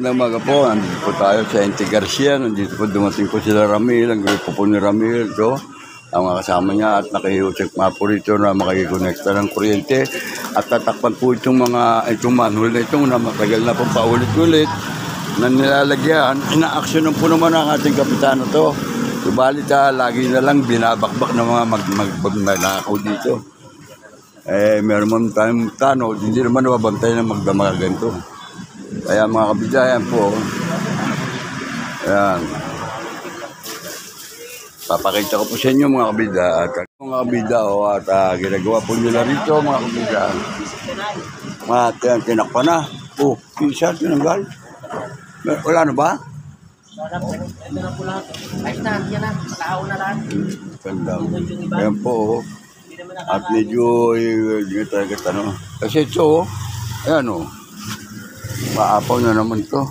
magandang umaga po. Nandito po tayo sa NT Garcia. Nandito po dumating po sila Ramil, ang grupo po ni Ramil. So, ang mga kasama niya at nakiusap nga po rito na makikonekta ng kuryente. At tatakpan po itong manhole na itong na matagal na po paulit-ulit na nilalagyan. Ina-actionan po naman ang ating kapitano to. Subalit lagi na lang binabakbak ng mga magnanakaw dito. Meron man tayong tanong, hindi naman nababantay ng magdamagan to. Kaya mga kabidayan po, ayan. Papakita ko po sa inyo mga kabida. At mga kabida at ginagawa po nila rito mga kabida. At tinakpa na. Isa, tinanggal. Wala na ba? Wala po. Ito na po lahat. Ayos na, yan na. Tao na lahat. Ganda. Ayan po. At medyo talaga ano. Kasi ito, ayan o. Maapaw na naman ito.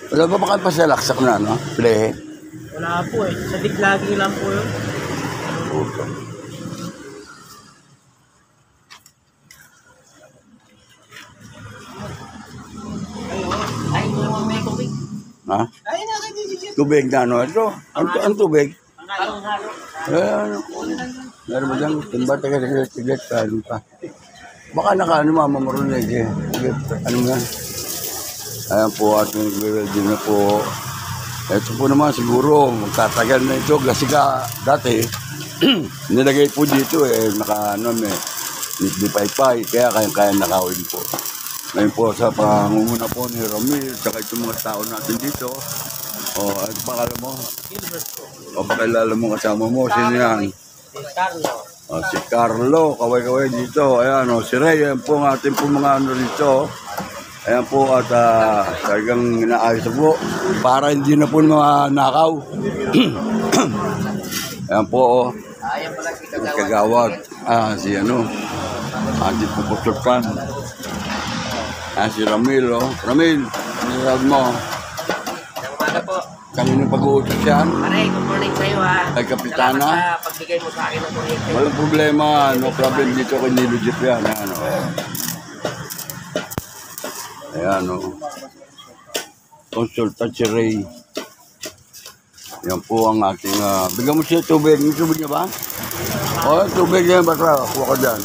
Wala ba baka pa sa laksak na, no? Plehe. Wala po eh. Sa diglaging lang po yun. Ay, may tubig. Ha? Ay, nakakita. Tubig na ano? Ito? Ang tubig? Ang halo. Meron mo dyan, timba, tigit, ano pa. Baka naka, mamamarinig eh. Ano nga? Ayan po, ating welding na po. Ito po naman siguro, magtatagal na ito. Kasi dati, nilagay po dito naka-pay-pay. Kaya kaya nakawin po. Ngayon po sa pangunguna po ni Ramil, saka itong mga tao natin dito. Ano pangalan mo? Pakilala mo kasama mo, sino yan? Carlo. Si Carlo, kaway-kaway dito. Ayan, si Ray, ayan po ang ating po mga dito. Ayan po at talagang inaayos po para hindi na po mga nakaw. Ayan po, Ayan pala si kagawad. Si ating puputukan. Si Ramil, Ramil, ano sabi mo? Umaga po. Kanino pag-uusap siya? Pare, good morning sa'yo ha. Kay Kapitana? Salamat sa pagbigay mo sa akin ng kuryente. Walang problema, no problem dito kay Nilo Jeep yan. Ayan, Consultant si Ray. Yan po ang ating, bigyan mo siya tubig. May tubig niya ba? Tubig niya, basta kuha ka dyan.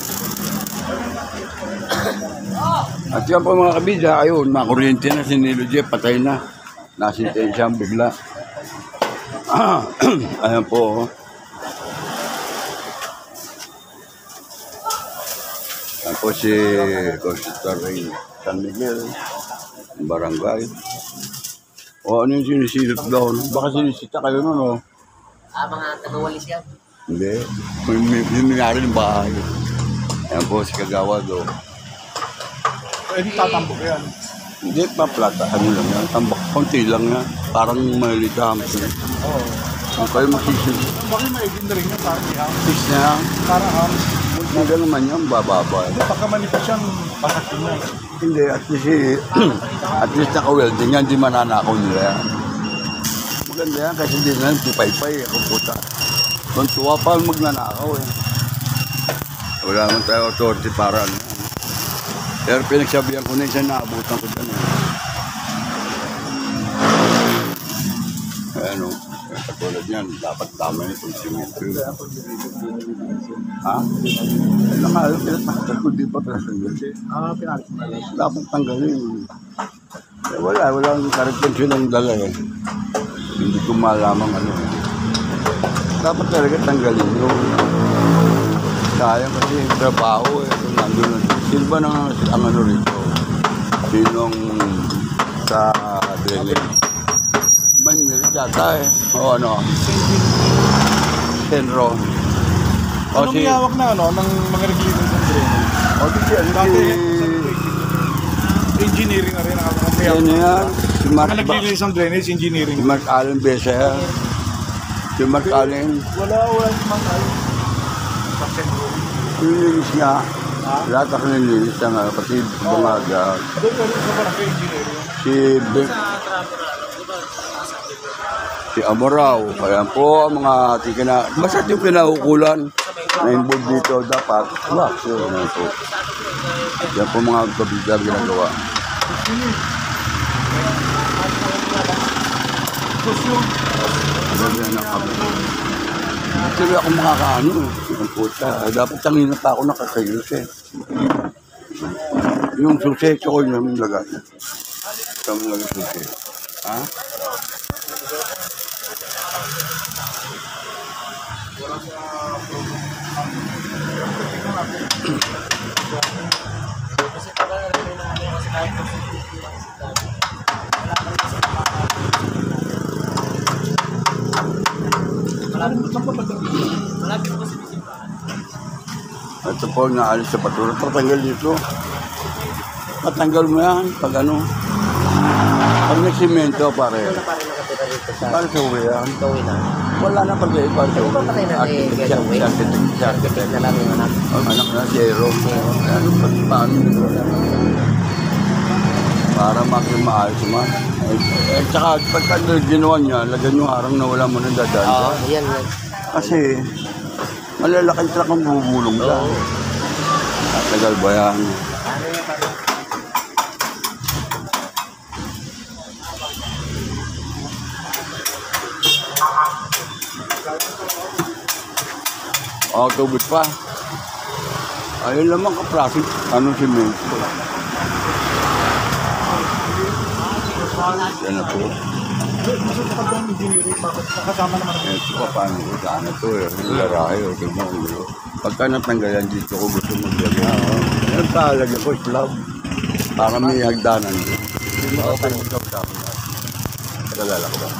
At yan po mga kabida, ayun, makuryente na si Nilo Jeep, patay na. Nasintay siya bigla. Ayan po. Ayan po si Consultant Ray San Miguel, barangay. Ano yung sinisilip daw? Baka sinisita kayo nun, Mga tagawalis yan. Hindi. May nangyari ng bahay. Ayan po si Kagawad, Pwede tatambok yan. Hindi pa plata, ano lang yan. Tambak, konti lang yan. Parang maliit na hamsin. Oo. Kung kayo masisilip. Bakit maigin na rin yan parang ihang? Fix na yan. Parang hams. Hindi naman yan, bababa. Pagka manipis yan, basag na. Hindi, at least naka-welding yan, di mananakaw nila yan. Maganda yan, kasi hindi na yan, pipay-pay, ako puta. Kung tuwa pa magnanakaw Wala naman tayo authority para ano. Pero pinagsabihan ko na isa, naabutan ko dyan. Katulad yan, dapat tama yung consumer. Ha? Alam, pinatanggal ko, di pa pinatanggal. Pinalit mo na lang. Dapat tanggalin. Walang karagpensyon ang dala Hindi ko malamang Dapat talaga tanggalin yung sayang kasi yung trabaho kung nandun. Sino ba ang rito? Sinong sa drainage? Manila yata Senro. Anong hiyawak na ng mga regulators ng drainage? Dati, engineering na rin Yan yan. Si Mark regulators ng drainage, engineering. Si Mark Allen Besa. Si Mark Allen. Wala naman tayo. Nililis nga. Lahat ako nililis nga. Kasi bumaga. Doon ka rin sa barangay engineering. Si Amorao. Kaya po ang mga basta yung kinahukulan na involved dito dapat. Yan po mga kabidar ginagawa. Sabi na kami. Sabi ako makakaano eh. Ang puta. Dapat tangina pa ako nakakayos eh. Yung susi, ko yung lagay. Kami lagay susi. Ha? Ito po, naalis sa patura. Patanggal dito. Patanggal mo yan pag ano. Pag nagsimento, pare. Ito na pare nakatira rito sa Para sa uwi yan. gawin na. Wala na pag para sa Ano uwi. ba patay na ni Getaway? Architect na lang yung anak. Anak na, zero. Ano pa, paano nito? Para makimaayos man. Tsaka pagka ginawa niya, lagyan yung harang na wala mo nang dadaan. Oo, yan. Kasi malalaking truck ang bubulong dyan. Oo. Tagal ba yan? Ano yan pare? Tubig pa. Ayun naman ka-profit. Ano si Menso? Yan na po. Kasama naman. Ito pa, paano ko saan ito eh. Larahe o tignan. Pagka natanggalan dito ko gusto maglagay. Yan talaga ko, slab. Para may hagdanan. Hindi mo ako slab sa akin. Tagalala ko ba?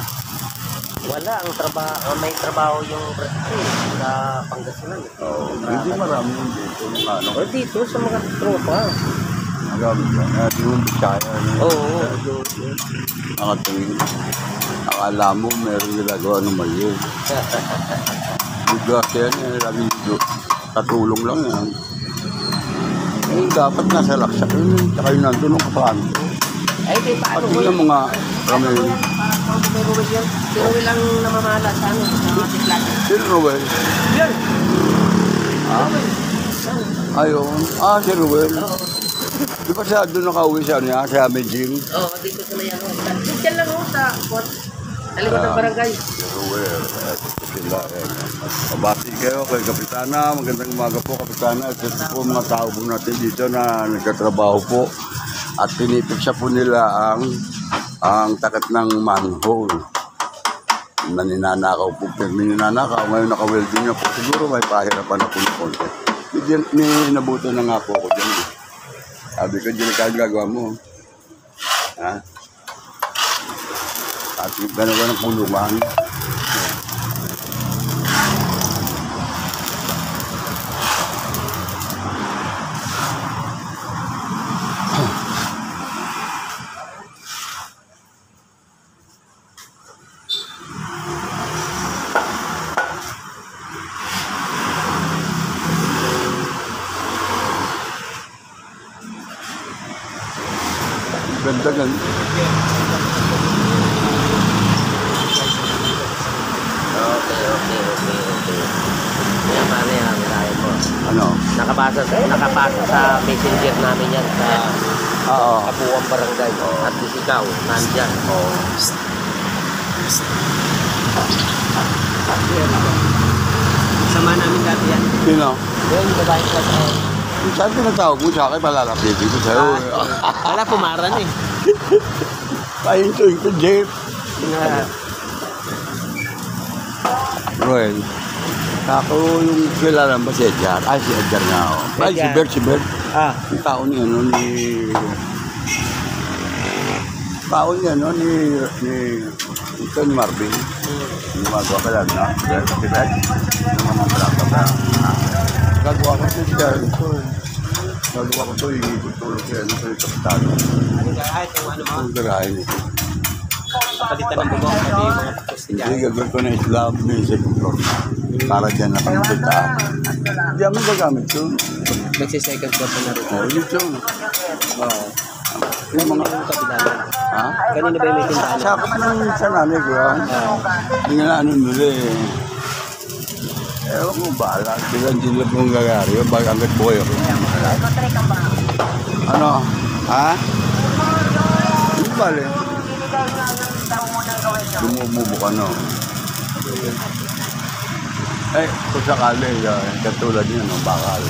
Wala, may trabaho yung Brazil sa Pangasinan. Oo. Hindi marami yung dito. Ano? O dito sa mga tropa. Magamit lang. Yung Bisaya. Oo. Nakatuwing. Akala mo meron ginagawa ng mali. Bigas yan. Lagi dito. Katulong lang yan. Eh, dapat nasa laksak yun. Tsaka yun nandun ang kapanto. Ay, di paano At yun ang mga kami. Parang may Ruel yan. Si Ruel lang namamala sa ano, sa mga tiklado. Si Ruel. Yan! Ayun. Si Ruel. Di ba siya doon nakauwi siya niya? Sa Amejing? Oo, dito sa may ano. Diyan lang ako sa likod ng barangay. Si Ruel. Ito sila. Mabati kayo kay Kapitana. Magandang umaga po, Kapitana. Ito po mga tao po natin dito na nagkatrabaho po. At pinipiksa po nila ang takat ng manhole. Naninanakaw po. Naninanakaw. Ngayon naka-welding na po. Siguro may pahirapan na po ng konti. May inabuto na nga po ako dyan. Sabi ko, dyan ka gagawa mo. Ha? At gano'n ka ng pulungan. Ganda gan. Okay. Yan pare yan, tayo po. Ano? Nakapasa sa messenger namin yan sa Oo. Kabuang Barangay. At ikaw, nandyan. Sama namin dati yan. Sino? Yung babae ka sa Saan pinatawag mo sa akin? Palalapitin ko sa'yo. wala pumaran eh. Pahinto ito, Jeff. Roel. Ako yung kilala ba si Edgar? Ay, si Edgar nga ako. Ay, si Bert, Yung tao niya, no, ito ni Marvin. Yung magawa ka lang, no? Si Bert. Yung mga malaka ba? Gagawa ko si Edgar. Gagawa ko ito, itutulog yan. Ito yung kapitalo. Anong garahe kung ano mo? Ang garahin. Palitan ng bubong pati yung mga tapos niya. Hindi, gagawin ko na slab na yung second floor. Para dyan na pagpunta. Hindi mo gagamit yun. Nagsi-second floor na rin. Ulit yun. Yung mga... Kabilaan. Ha? Kanina ba yung may tindahan? Sakot ng sa nanay ko, ha? Hindi nga na ano nila eh. Ewan ko, bahala. Bilang dilap mong gagari. Baga hanggat buhay ako. Ano? Ha? Hindi bale. Lumumubo ka, no? Eh, kung sakali, katulad niya, no, bakal.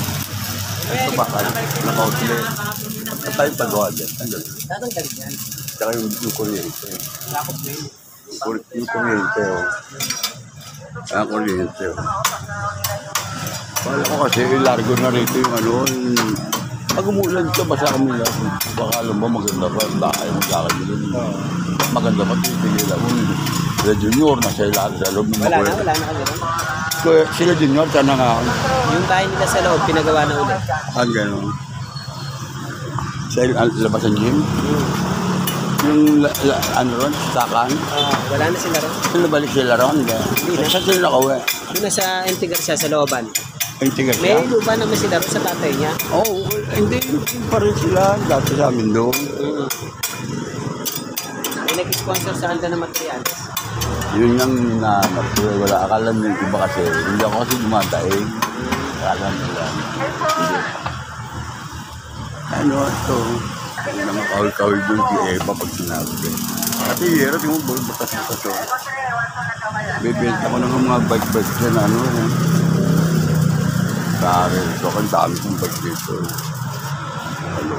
Ito bakal, nakausli. Ito tayo pagawa dyan. Andun. Tatanggal yan. Tsaka yung kuryente. Lakot mo yun. Yung kuryente, oh. Ang kuryente, oh. Kala ko kasi, ilargo na rito yung ano, pag umulan ito, basa kami lang. Baka alam mo, maganda pa. Baka yung magkakagilin. Maganda pa, titigil ako. Sila junior, nasa ilalim sa loob ng Wala makulit. na gano'n. Kaya sila junior, sana nga ako. Yung bahay nila sa loob, pinagawa na ulit. Ah, gano'n. Sa labas ng gym? Yung, ano ron, stakan? Wala na sila ron. Sila balik sila ron? Hindi na. Saan sila nakauwi? Doon na sa Antigarcia sa looban. Ang tigas May siya? lupa naman sila ron sa tatay niya. Oo, hindi pa rin sila. Dati sa amin doon. May nag-sponsor sa Anda ng materials. Yun yung wala. Akala nila iba kasi. Hindi ako kasi dumadaing. Akala nila. Hindi. Ano ito? Ano naman kawil-kawil doon si Eva pag sinabi. Kasi hirap yung batas-batas ito. Bibenta ko ng mga bike-bike dyan. Ano eh. Kaya ito. Ang dami kong bike dito. Ano.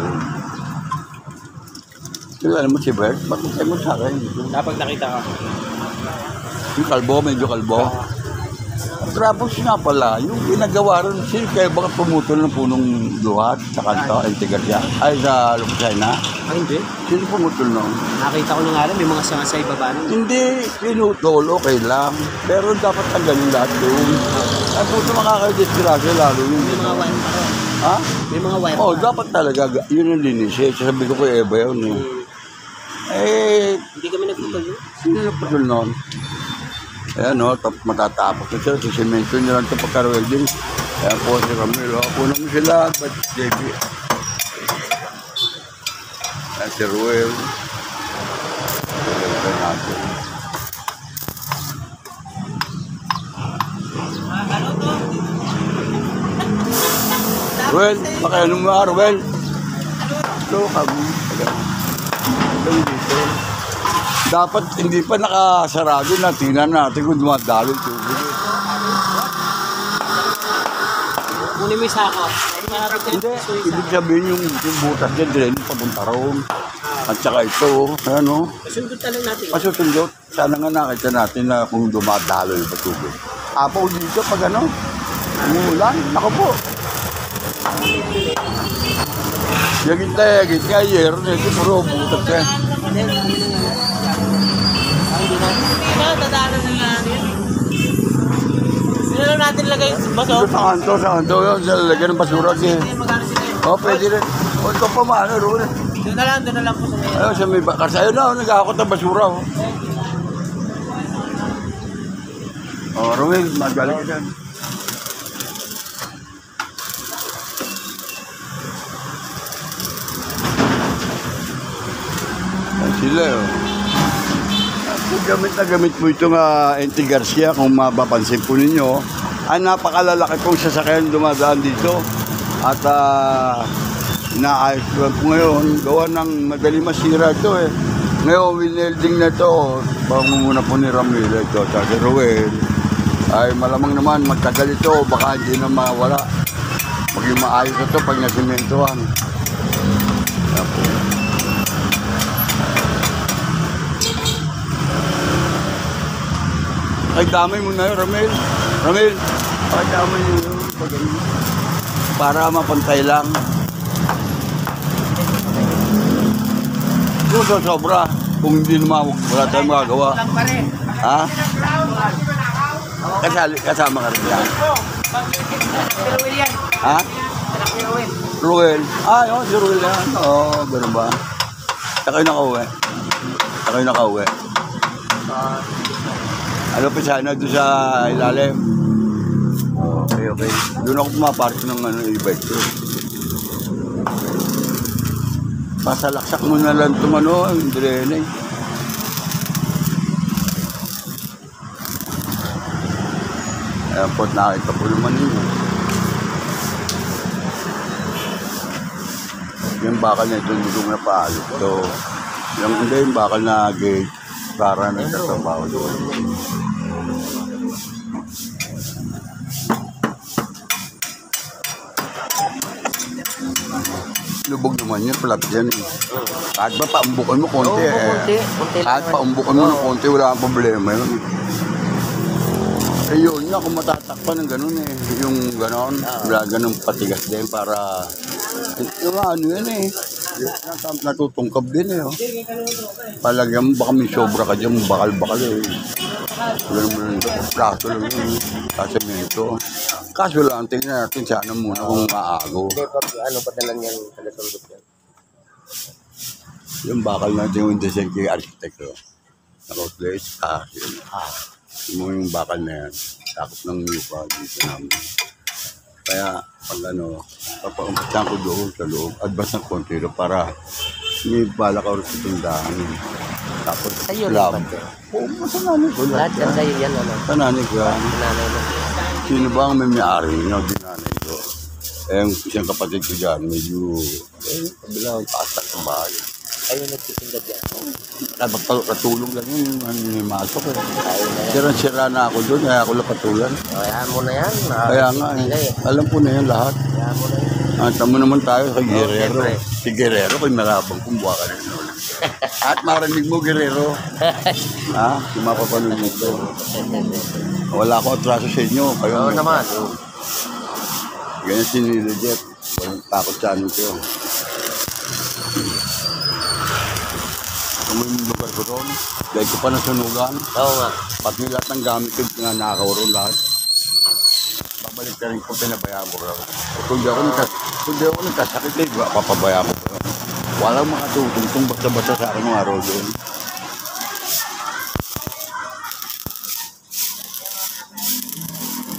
Alam mo si Bert? Bakit kayo mo sa akin? Kapag nakita ka. Yung kalbo, medyo kalbo. Tapos nga pala, yung ginagawa rin, sino kayo bakit pumutol ng punong luhat sa kanto, Antigarcia? Ay, sa Lucena? Ay, hindi. Sino pumutol nun? Nakita ko na nga rin, may mga sanga sa ibaba nun. Hindi, pinutol, okay lang. Pero dapat tanggalin lahat doon. Ay, puto makakadisgrasya lalo yun. May mga wire pa rin. Ha? May mga wire Oh, pa. dapat talaga, yun yung linis eh. Sabi ko kay Eva yun eh. Eh, Hindi kami nagputol yun. sino nagputol nun? Ayan o, matatapos na sila. Sisemento nyo lang ito pagka-welding. Ayan po si Ramiro. Puno mo sila. But JB. Ayan si Ruel. Ayan natin. Ruel, pakialam mo nga, Ruel. Ito, kami. Ito dito. Dapat hindi pa nakasarado na tingnan natin kung dumadalo yung tubig. Kunin mo yung sako. Hindi, ibig sabihin yung butas dyan, din papunta roon. At saka ito, ano, Sundot na lang natin. masusundot. Sana nga nakita natin na kung dumadalo yung tubig. Apaw dito pag ano, umulan, ako po. Yagit nga, year na ito, puro butas yan. Hindi na, dadaanan na lang yun. Sino lang natin lagay sa baso? Sa kanto yun, sa lalagyan ng basura. Magkano sila yun? O, pwede rin. O, ito pa maano, Ruel. Doon na lang po sa ngayon. Ayun, sa may bakar. Sa'yo na, nag-aakot ng basura. Ruel, magaling ka dyan. Ayan sila, oh. Kung gamit mo itong Antigarcia, kung mapapansin po ninyo, ay napakalalaki pong sasakyan dumadaan dito. At inaayos ko po ngayon, gawa ng madali masira ito eh. Ngayon, winelding na ito, pangunguna po ni Ramiro ito, sa Ruel. Ay malamang naman, magtagal ito, baka hindi na mawala. Maging maayos ito pag nasimentohan. Yan po. Ay, damay mo na yun, Ramil. Ramil, ay, damay mo yun. Para mapantay lang. Kung sobra, kung hindi naman, wala tayong magagawa. Ha? Kasama ka rin yan. Ha? Ruel. Ah, yun, si Ruel yan. Oo, gano'n ba? Saka yung nakauwi. Ano pa sana doon sa ilalim? Okay. Doon ako pumapark ng e-bike ko. Pasalaksak mo na lang itong yung drene. Ayan po, nakita po naman yun. Yung bakal na ito, hindi ko na paalo. Ito, Yung hindi, yung bakal na gate para nagtatrabaho doon. Lubog naman yun, flat yan eh. Kahit ba paumbukan mo konti konti Kahit lang. paumbukan mo ng konti, wala kang problema yun. Eh yun nga, kung matatakpan ng ganun eh. Yung ganon, wala ganun patigas din para... Yung ano yan eh. Natutungkab din eh. Oh. Palagyan mo, baka may sobra ka dyan, bakal-bakal eh. Ganun mo lang ito, plato lang yun. Kasemento. Kaso lang, tingnan natin sana muna kung maago. Hindi, ano pa dalan yan, taga-sundot yan. Yung bakal natin yung design kay arkitekto. Naka-place, yun. Yung bakal na yan, takot ng lupa dito namin. Kaya, pag ano, papaumpisan ko doon sa loob, advance ng konti para may bala ka ulit sa tindahan. Tapos, Sa'yo slab. lang ba? Oo, sa nanay ko Lahat lahat yan yan. sa'yo yan, ano? Sa nanay ko yan. Nanay mo. Sino ba ang may may-ari? No, di nanay ko. Eh, yung isang kapatid ko dyan, medyo, kabilang taas ng bahay. Ayun, nagtitinda dyan. Katulong lang yun, yung masok eh. Sira-sira na ako doon, kaya ako lang katulan. Kaya mo na yan. Kaya nga, alam ko na yan lahat. Kaya mo na yan. Tamo naman tayo sa Guerrero. siyempre. Si Guerrero, kung marabang kumuha ka rin. At marinig mo, Guerrero. Ha? Yung mapapanood mo ito. Wala akong atraso sa inyo. Kayo Oo naman. Ganyan si Nilo Jeff. Walang takot sa ano ito. Kung yung lugar ko ron, dahil ko pa nasunugan, Oo nga. pati lahat ng gamit ko na nakakaw ron lahat. Babalik ka rin ko, pinabayaan ko rin. Kung di ako nagkasakit, eh, papabayaan ko rin. Walang makatutungtong basta-basta sa akin yung araw doon.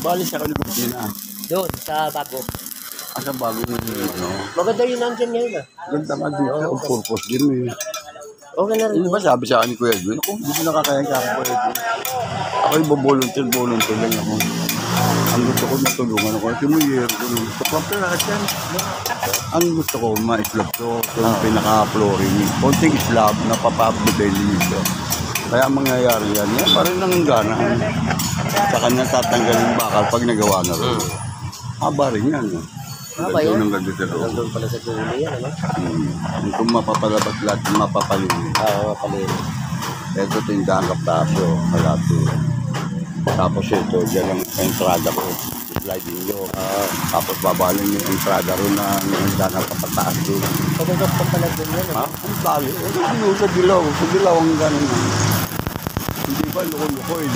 Bali sa Kalibugina. Doon, sa bago. Asa bago yung ano. Maganda yun nandiyan ngayon ah. Ganda nga dito, ang purpose din eh. Okay na rin. Ano ba sabi sa akin ni Kuya Edwin? Ako, hindi ko nakakayang ka ako Kuya Edwin. Ako yung volunteer lang ako. Ang gusto ko matulungan ako. Ito mo year ko. Gusto ko lahat yan. Ang gusto ko, ma-slab to. Ito yung pinaka-flooring. Konting slab na papabudel dito. Kaya ang mangyayari yan, yan pa rin ang gana. Sa kanya tatanggalin bakal pag nagawa na rin. Haba rin yan. Haba yan? Ang ganda sa loob. Doon pala sa dulo yan, ano? Kung mapapalabas lahat, mapapalinis. Oo, palirin. Ito tindahan kaptaso, kalati. Tapos ito, dyan ang entrada ko. Sliding door. Tapos babalin yung entrada rin na handa na papataas doon. Pagkakap pa pala doon yan, Ha? ano? Ang tali. Ano sa dilaw? Sa dilaw ang ganun. Hindi ba loko-loko eh.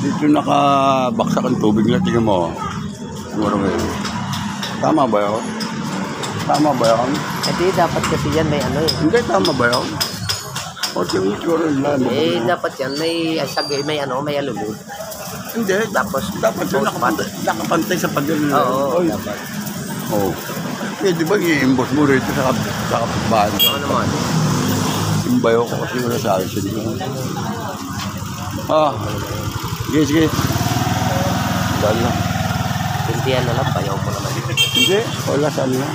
Dito nakabaksak ang tubig na. Tingnan mo. Siguro ngayon. Tama ba yun? Tama ba yun? Hindi, dapat kasi yan may ano eh. Hindi, tama ba yun? O siguro lang. Eh, dapat yan may sagay, may ano, may alulod. Hindi, dapat yun nakapantay sa pader nila. Oo, Oy. dapat. Oo. Eh, di ba i-imbos mo rito sa kapitbahay? Oo naman. Yung bayo ko kasi wala sa akin siya dito. Sige. Dahil lang. Tindihan na lang, bayaw mo naman. Hindi, wala sa ano yan.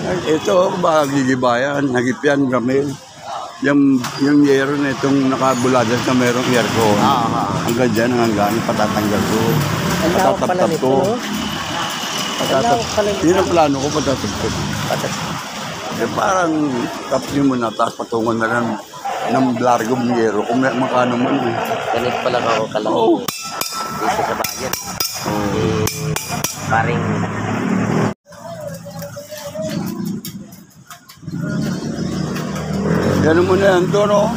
Ay, ito, baka gigibayan, nagipyan, gamil. Yung yero na itong nakabulada sa merong aircon. Hanggang dyan, hanggang patatanggal ko. Ang lawak pala Patatap nito, ko. no? Ang lawak pala nito. Yun ang plano ko, patatagpag. Eh parang tapos mo na, tapos patungan na lang ng largo ng yero. Kung may makano man eh. Ganit pala ako kalaki. Oo. Dito sa bayan. Eh, paring Gano'n mo na yan doon, oh.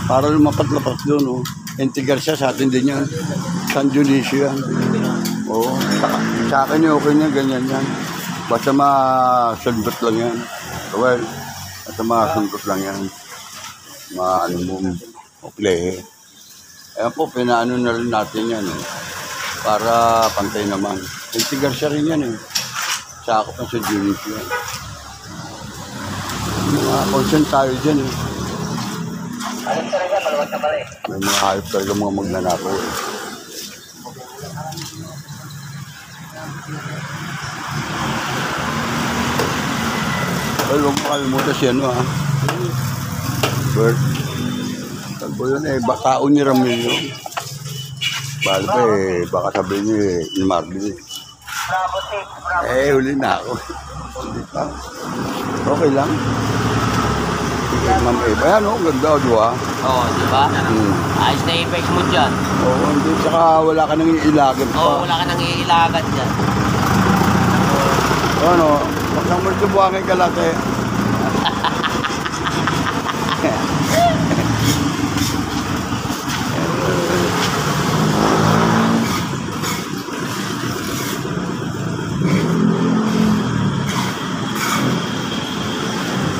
Para lumapat-lapat doon, oh. Intigar siya sa atin din yan. San Dionisio yan. Oo. Sa akin yung okay niya, ganyan yan. Basta masundot lang yan. Well, basta masundot lang yan. Ano mo, okay. Ayan po, pinaano na rin natin yan, eh. Para pantay naman. Intigar siya rin yan, eh. Sakop ng San Dionisio yan. Concern tayo dyan eh. May mga hayop talaga mga magnanakaw eh. Ay, huwag mo kalimutan si ano ah. Bert. Tagpo yun eh, tao ni Ramil yun. Bala pa eh, baka sabihin niyo eh, ni Marvin eh. Huli na ako. Hindi pa. Okay lang. Sige, Ma'am Eva. Ayan o, ganda o, di ba? Oo, di ba? Ayos na effects mo dyan. Oo, hindi. Tsaka wala ka nang iilagin pa. Oo, wala ka nang iilagan dyan. Ano, wag nang magsubuhangin ka lahat eh.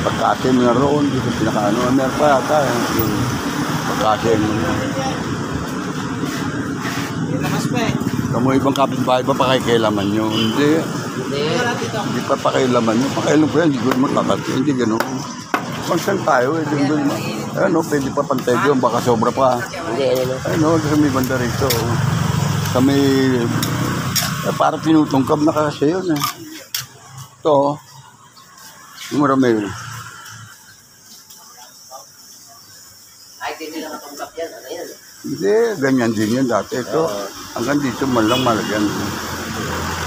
Pagkasin mo na roon, dito pinakaano, meron pa yata yung pagkasin mo na. Lakas pa eh. Kamu ibang kapitbahay pa pakikilaman nyo. Hindi. Hindi pa pakilaman nyo. Pakialam ko yan, hindi ko naman kakati. Hindi gano'n. Pagsan tayo eh. Ano, pwede pa pantay yun. Baka sobra pa. Ano, sa may banda rito. Sa may... para tinutungkab na kasi yun eh. Ito. Yung marami. Ay, hindi nila natungkap yan. Ano yan? Hindi, ganyan din yan dati. Ito, hanggang dito man lang malagyan.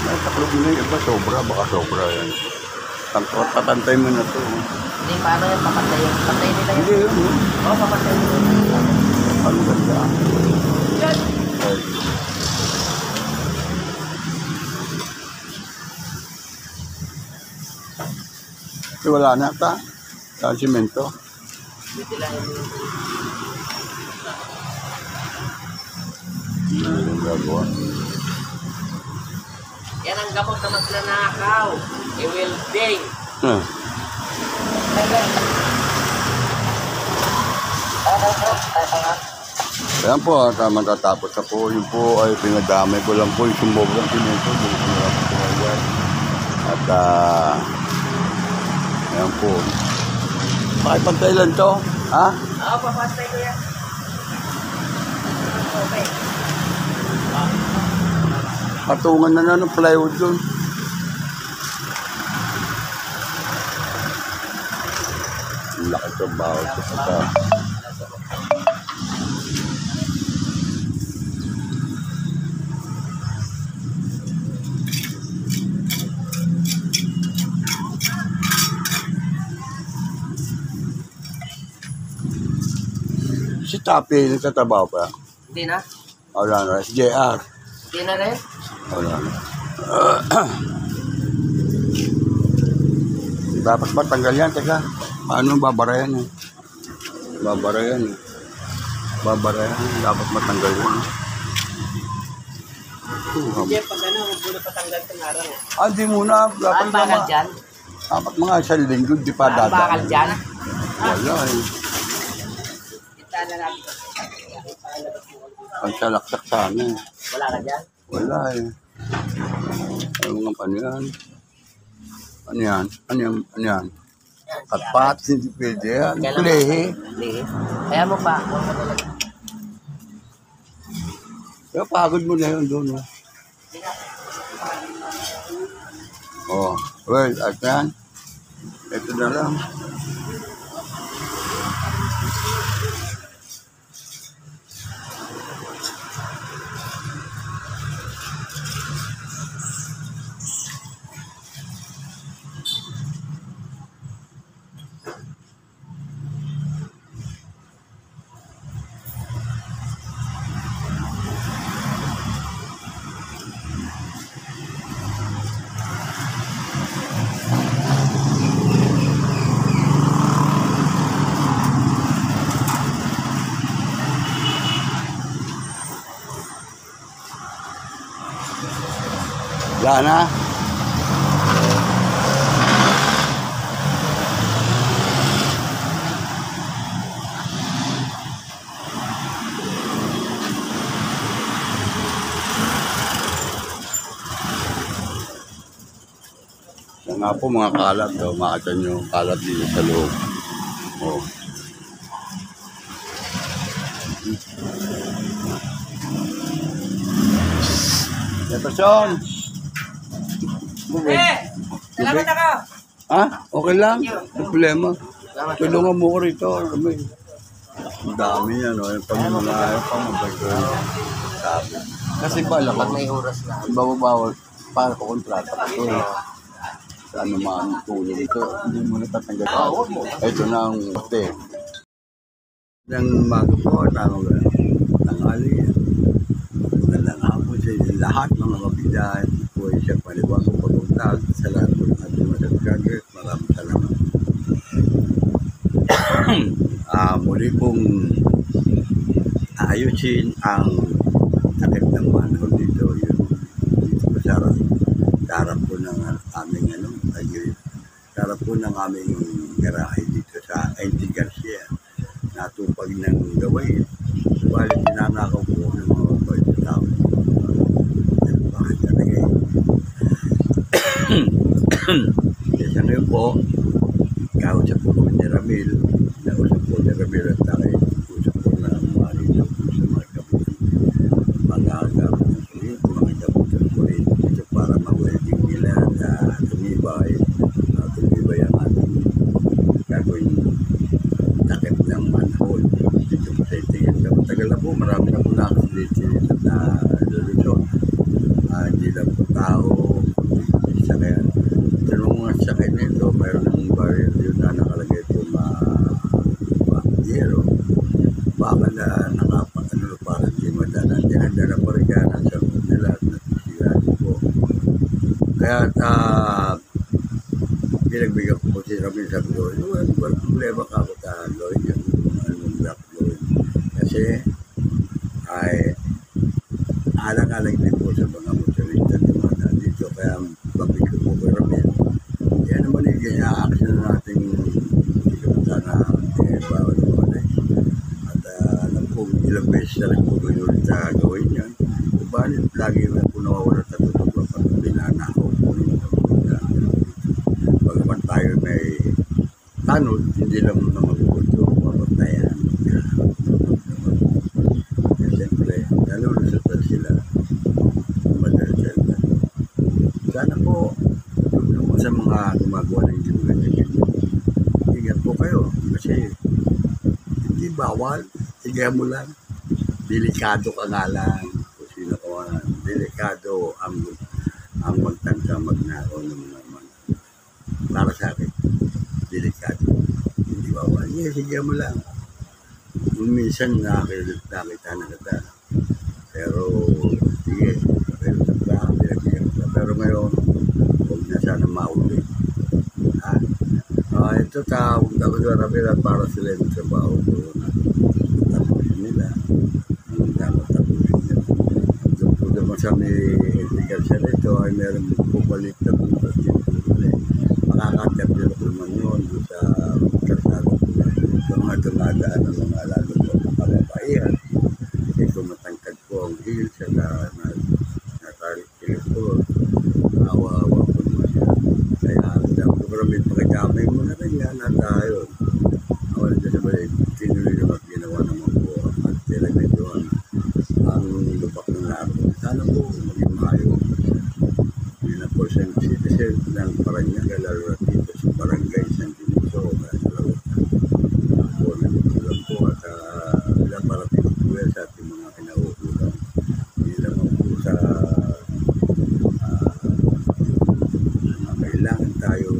May taklog na yung iba, sobra, baka sobra yan. Patantay mo na ito. Hindi, paano yan? Papatay yan. Patay nila yan. Hindi yun. Oo, papatay nila. Ang ganda. Ay. Wala na ata. Sa simento. Yung gagawa. Yan ang gamot na magnanakaw. I-welding. Ayan po, matatapos na po. Yun po ay pinadamay ko lang po yung sumbog ng simento. At ayan po. Pakipantay lang to. Ha? Oo, papatay ko yan. Okay. Patungan na ng plywood doon. Ang laki ito, bawal ko sa si Tapi, nagtatrabaho pa. Hindi na? Wala na, si JR. Hindi na rin? Wala na. Dapat ba tanggal yan? Teka, paano babara yan eh? Babara yan eh. Babara yan, dapat matanggal yan. Hindi, pag ano, huwag mo na patanggal itong araw. Hindi muna. Dapat Ang bakal dyan? Dapat mga isang linggo, di pa Ang dadaan. bakal dyan? Wala eh. Kita na natin. Pagsalaksak sana eh. Wala ka dyan? Wala eh. Ano nga ano yan? Ano yan? Ano yan? Ano yan? Kapat, hindi pwede yan. Plehe. Hindi. Kaya mo pa. Kaya pagod mo na yun doon. Oh, well, at yan. Ito na lang. Wala na. Yan nga po mga kalat. Makita nyo kalat dito sa loob. Oh. Ito, Sean. Salamat ako! Okay lang. May problema. Tulungan mo ko rito. Kami. Ang dami yan, no? Yung pamimulayo pa, mabagay. Sabi. Kasi bala ko, Pag may oras na. bawal para ko kontrata ko to. Sa ano man tulong ito, hindi mo natatanggal. Ito na ang hotel. Nang maga po, tangali. Magandang hapon sa inyo lahat, mga kapitan. Po siya paliwag ko pag-untag sa lahat po ng ating masagkagret. Maraming salamat. Muli pong ayusin ang takip ng manhole dito. Dito po sa harap po ng aming sarap po ng aming garahe dito sa NT Garcia. Natupag ng gawain. Subalit tinanakaw po ng mga babae sa tao. Bakit talaga eh? Kasi ngayon po, kausap po kami ni Ramil. Nausap po ni Ramil at tayo. Usap po na mga rito po sa mga kapunan. Mga gamit ng kulit, mga gamit ng kulit. Ito para ma-welding nila na tumibay. Tumibay ang ating gagawin takip ng manhole. Dito po sa itingin. Matagal na po, marami na po na-accident na lulusot. Hindi lang po tao, sakyan. Ito nung mga sakyan nito, mayroon ng barrier yun na nakalagay po ma-zero. Baka na nakapagano parang di madalan. Tinandala pa rin kaya nasa nila at natisirado po. Kaya pinagbigyan ko po si Ramil sa Lloyd. Walang problema ka ako sa Lloyd yung anong black Lloyd. Kasi ay alang-alang din po sa mga motorista na dito. Kaya bakit ko po kay Ramil. Yan naman yung gaya-action natin ikaw na bawal naman eh. At alam po, ilang beses na rin po ulit sa gawin yan. Kubalit, lagi na po nawawala sa tutulog pag pinanakaw po yung bagaman tayo may tanod, hindi lang na magputo, mapatayan. Siyempre, nalulusot sila. Madalasan na. Sana po, sa mga gumagawa ng ganyan. Ingat po kayo. Kasi, hindi bawal. Sige mo lang. Delikado ka nga lang. Kung sino ko delikado ang magtangka magnakaw ng mga para sa akin. Delikado. Hindi bawal. Sige mo lang. Kung minsan nakita na kita. Pero, sige. Pero ngayon, huwag na sana mauli. Ito tawag ako sa Ramil para sila yung trabaho ko na tapusin nila. Ang dapat tapusin nila. Kung naman sa may illegal siya nito ay meron pupalit na bukas dito. Makakatap nila po naman yun sa karsada ko. Sa mga dumadaan ng mga lalo sa kapapaihan. Ito matangkad po ang hill siya na natarik ko. Awa-awa po naman siya. Kaya dapat ko rin pagkakamay mo na rin yan at tayo. Awal na siya ba tinuloy na ginawa naman po at talagang doon ang lupak ng laro. Sana po maging mayo. Yun na po siyang citizen ng Parañaque, lalo na dito sa Barangay San Benito. Ako nagtulang po at ilang parating po sa ating mga kinauulang. Hindi naman po sa kailangan tayo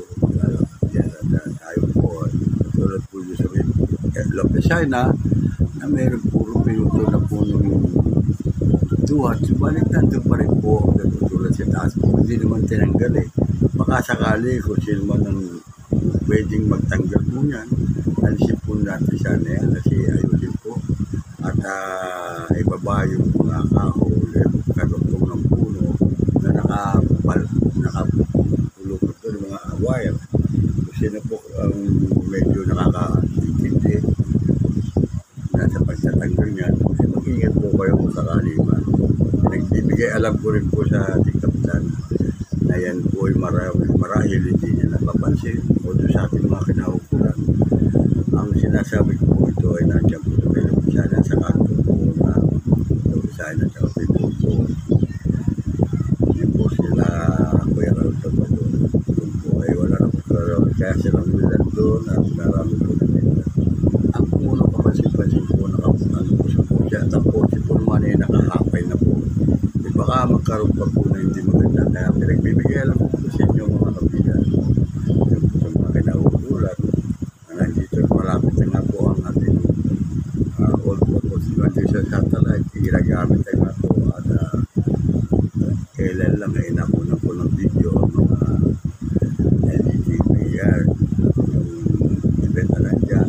tayo po tulad po yung sa Lopesina na mayroon puro pinuto na po nung duhat. Subalit nandun pa rin po tulad sa taas po. Hindi naman tinanggal eh. Baka sakali kung sino man ang pwedeng magtanggal po niyan, alisin po natin sana yan kasi ayusin po at ibaba yung mga kahol karugtong ng puno na nakapulupot ko ng mga wire. Kung sino po ang medyo nakakatindi nasa pagtatanggal niyan, mag-ingat po kayo kung sakali man. Nagbibigay alam ko rin po sa ating kapitan na yan po ay marahil hindi niya napapansin o sa ating mga kinaukulan. Ang sinasabi ko po ito ay nandiyan po sa kayo sana sa kanto po na sana sa kapit po hindi po sila Kuya Raul sa Bado. Doon po ay wala na po Pero kaya silang bilan doon at marami po na. Ang puno kapansin-pansin po nakapuso po siya. Tapos si Pulman ay nakahapay na po. Di baka magkaroon pa po na hindi maganda. Kaya pinagbibigay lang po sa inyo mga kapitan. Yung po sa mga kinauulat na nandito malapit na nga po ang ating all purpose sa satellite. Ginagamit ay nga po at kailan lang ay nakunan po ng video ang mga LGTB yan. Yung event na nandiyan.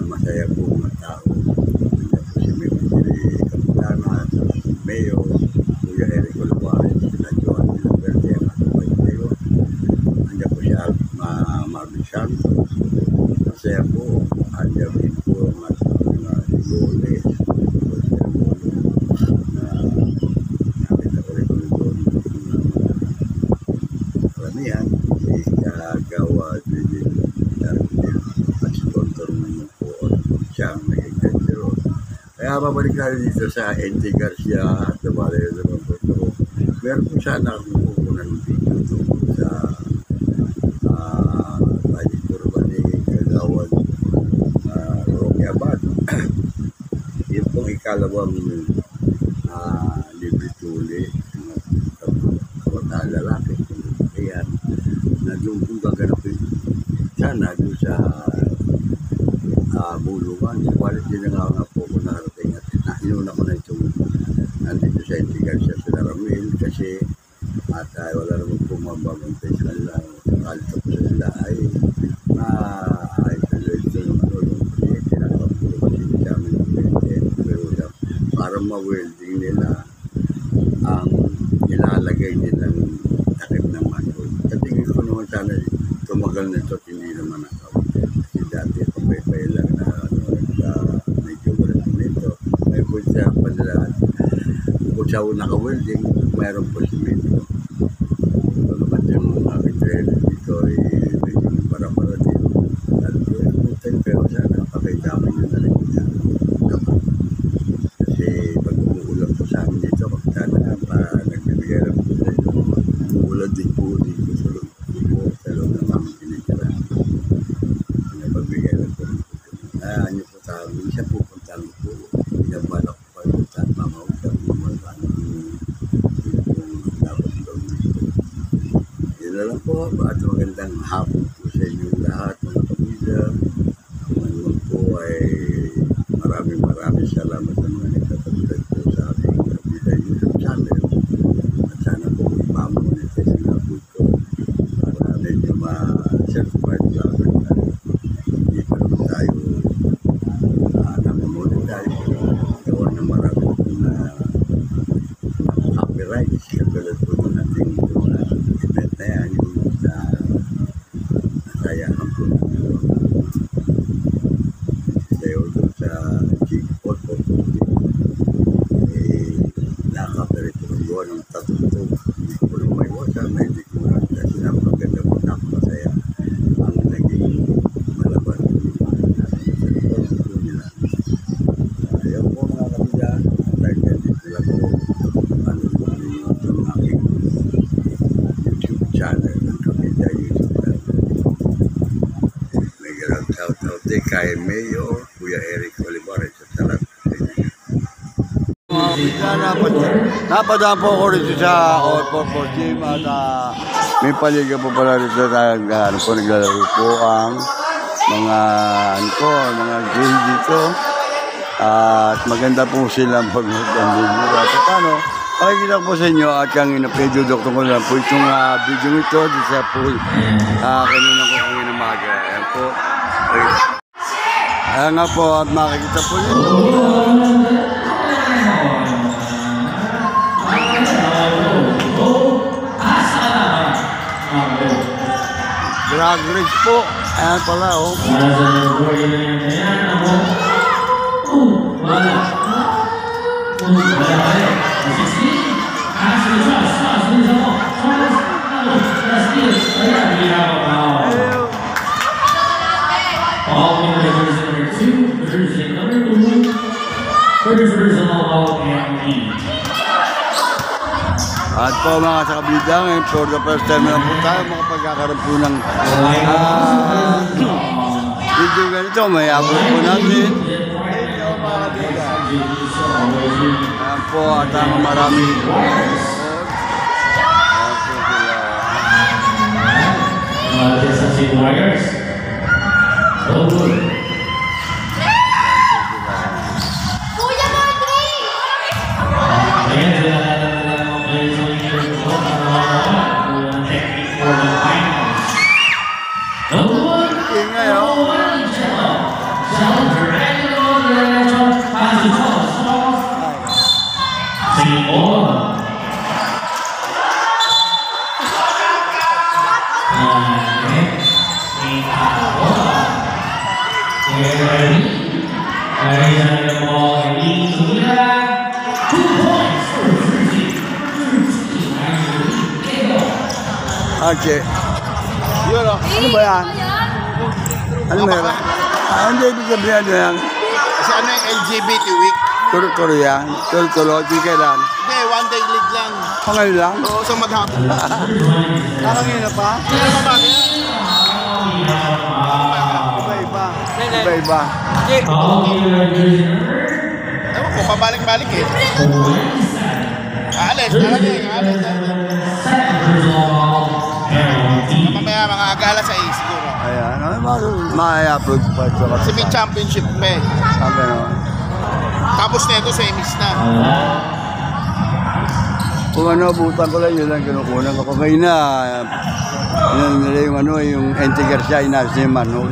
Masaya po mga tao. Nandiyan po si Kapitana, si Mayo, Kuya Eric Olvares, sila Joan Villaverde, ang ating Mayo. Nandiyan po siya Marvin Santos. Masaya po. Nandiyan rin po ang ating mga Sigoles. Nakita ko rin po doon karamihan. Si Gawa, at sponsor naman po siya ang naging kandidato. Kaya babalik tayo dito sa NT Garcia at Nabalero naman po ito. Meron po sana akong kukunan ng video tungkol sa Bajipur ni Kagawad Roque Abad. Yun pong ikalawang libre tuli kabataan lalaki. Kaya na doon kung gaganapin sana doon sa bulungan. Subalit din nga po kung nakarating at inuna ko na itong nandito sa NT Garcia sa Naramil kasi at wala naman po mababantay sa kanila. Kalito po sa nila ay maayos na ito yung proyekte na nakapulo kasi sa amin ng proyekte. Pero para ma-welding nila ang ilalagay nilang takip ng manhole. Katingin ko naman sana tumagal na ito at hindi naman ako. Kasi dati pabay-bay lang na medyo walang simento. May po siya padalaan. Kung siya naka-welding, mayroon po simento. So naman yung mga trailer dito ay medyo para-para din. At yung pero sana pakitamin nyo na rin niya. Kasi pag umuulan po sa amin dito, sana nagbibigay lang po sa ito. Umuulan din po dito sa loob ng aming tinitirahan. Nagbibigay lang po. Ano po tawag, siya pupuntahan po. Pinabalak ko pa yung saan mamawag mamawag yung dapat gawin ito. Yun na lang po. At magandang hapon po sa inyo lahat mga kapila. Naman po ay maraming salamat sa mga nagtatagdag po sa ating kapila YouTube channel. At sana po ipamonetize na po ito para medyo ma-certified sa akin na hindi pa naman tayo namamonetize. Gawa na marami po na copyright. Katulad po ng ating event na yan yung sa nasayahan po ng sayo doon sa G-Port po nakakapirit po ng gawa ng tatutog. Hindi ko lang may wasa, hindi ko lang kasi napaganda po napakasaya ang naging malaban po nila. Ayaw po mga kapila, dahil dito lang po ano po ninyo ng aking YouTube channel ng kapila YouTube channel. May garang shout-out din kay Mayo, Kuya Eric Olivares at salat. Napadaan po ako rito sa All Purpose Gym at may paliga po pala rito naglalaro po ang mga mga game dito at maganda po sila pag-nagdandun at paano pakikita po sa inyo at yung inapedudoktor ko lang po itong video ito sa po kanina ko kanina umaga. Ayan po. Ayan nga po at makikita po nyo. Drag race po. Ayan pala oh. At po mga sakabida, ngayon for the first time na po tayo makapagkakaroon po ng video ganito, may upload po natin. Ayan po at ang marami po. Warriors. Oh, good. Kuya Marty! Ayan, sila na players ng Universe po. Technique for the finals. Number one. Ingay, oh. Challenger and Singing all. Okay. Yun o. Ano ba yan? Ano ba yan? Hindi ibig sabihin ano yan. Kasi ano yung LGBT week? Turo-turo yan. Turo-turo. Di kailan. Hindi, one day league lang. Pangayon lang. Oo, sa maghapon. Nakangina pa? Iba-iba. Iba-iba. Ewan ko, pabalik-balik eh. Aalis. Mamaya mga agala sa A siguro. Ayan. Ma-upload pa ito. Kasi may championship pa eh. Sabi no. Tapos na ito, semis na. Kung ano, butan ko lang, yun lang kinukunan ko. Kung ngayon na, yun nila yung ano, yung Ente Garcia, inalis niya yung Manol.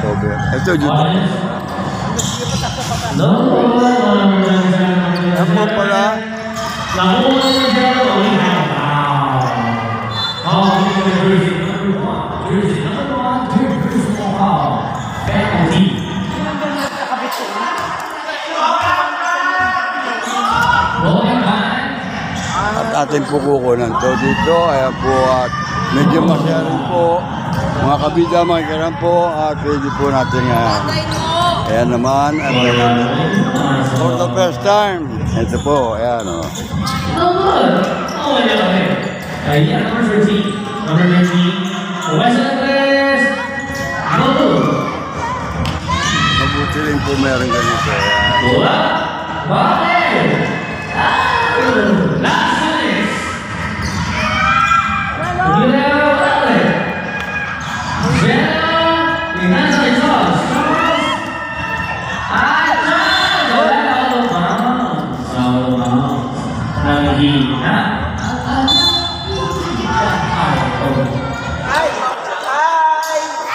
Sobe. Ito, dito. Ako pala. At atin po kukunan to dito. Ayan po at medyo masaya rin po. Mga kabida, mga kailan po. At pwede po natin ayan naman. At for the first time. Ito po. Ayan o. Ayan, number 13. Number 19. Western players. Mabuti rin po meron ganito. Ayan. Bola. Bakit? Last minute.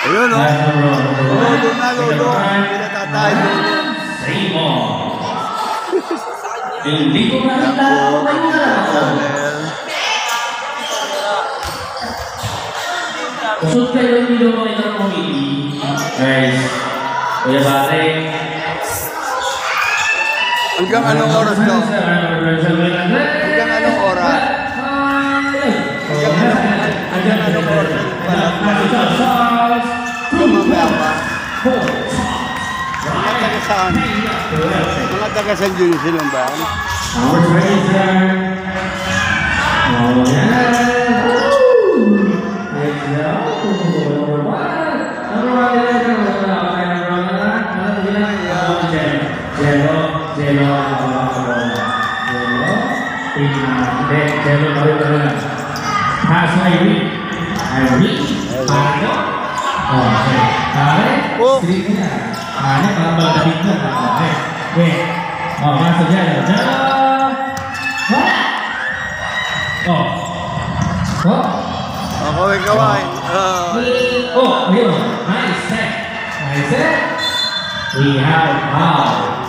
Ayun o. Lolo na lolo. Pinatatay lolo. Hindi ko makita ako Kusot kayo hindi daw makita ng committee. Guys, Kuya Bate. Hanggang anong oras to? Hanggang anong oras? Hanggang anong oras? Mamaya pa. Mga taga-saan? Mga taga-San Junior silang ba? Our treasure. Oh, yeah. Pass my read. I reach. Paano? Okay. Tarik. Street niya. Ano? Parang balabit na. Okay. Wait. Oh, masuk dia. Jalan. Wala. Oh. Oh. Ako ay kawain. Oh, here. Nice set. Nice set. We have foul.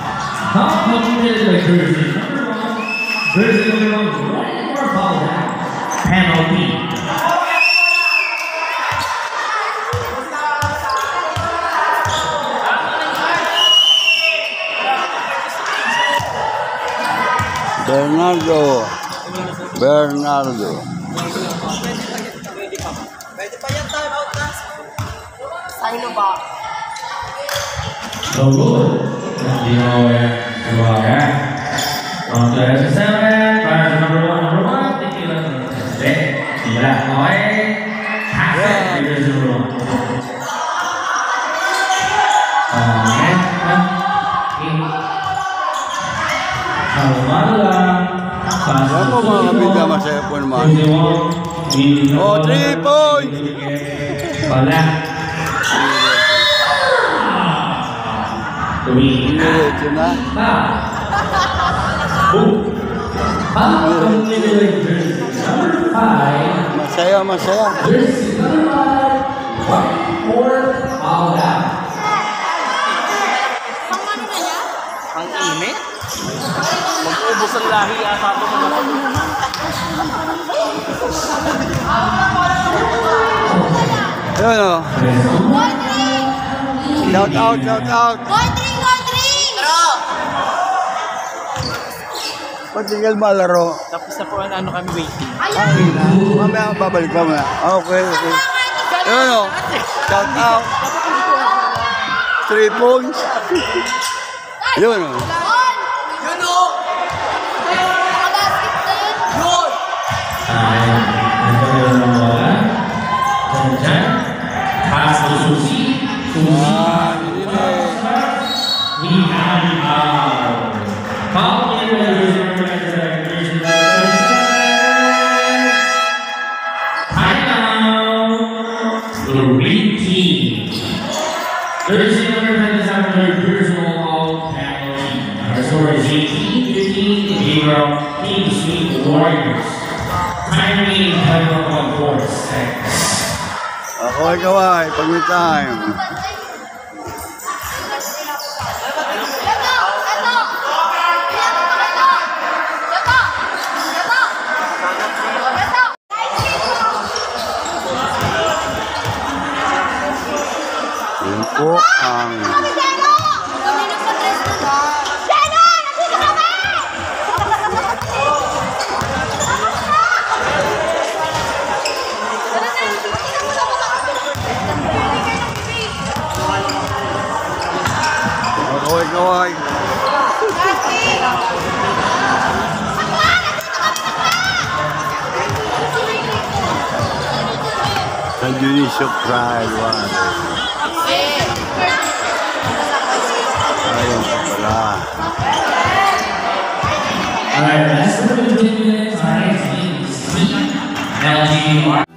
How complicated like jersey number 1. Jersey number 1. One more foul now. Penalty. Bernardo. Pwede pa yan, time out na. Sino ba? So good. You know where you are at. On to S7. Number 1. Thank you. Wala. Okay. Half set. Reverse number 1. Okay. Kalmado lang. Yan po mga kabida, masaya po naman. Oh, 3 points! Wala. 3. Diretso na. Number 5. Masaya, masaya. There's another 1 more foul out. Pang ano na niya? Ang init. Mag-ubos ang lahi ata ito mga to. Yun o. Gold ring! Shout out, shout out. Gold ring! Gold ring! Pag tinggal malaro. Tapos na po ano kami waiting. Mamaya babalik pa muna. Okay, okay. Yun o. Shout out. 3 points. Yun o. Yun o! Nakabasket na yun. Yun! Pass to Susi. Ah, hindi na eh. We have foul in timeout. The ring team. There's another defense after personal all penalty. Our score is 18-15 in favor of Team Sweet Warriors. Time remaining 5.4 seconds. Ako ay kaway, pag may time. Ito! Yun po ang Kanina pa dress na ba? Jeno! Nandito kami! ako ay kaway. San Dionisio Pride 1. Ayun pala. Alright, let's go to the minutes. Our next team is Team LG.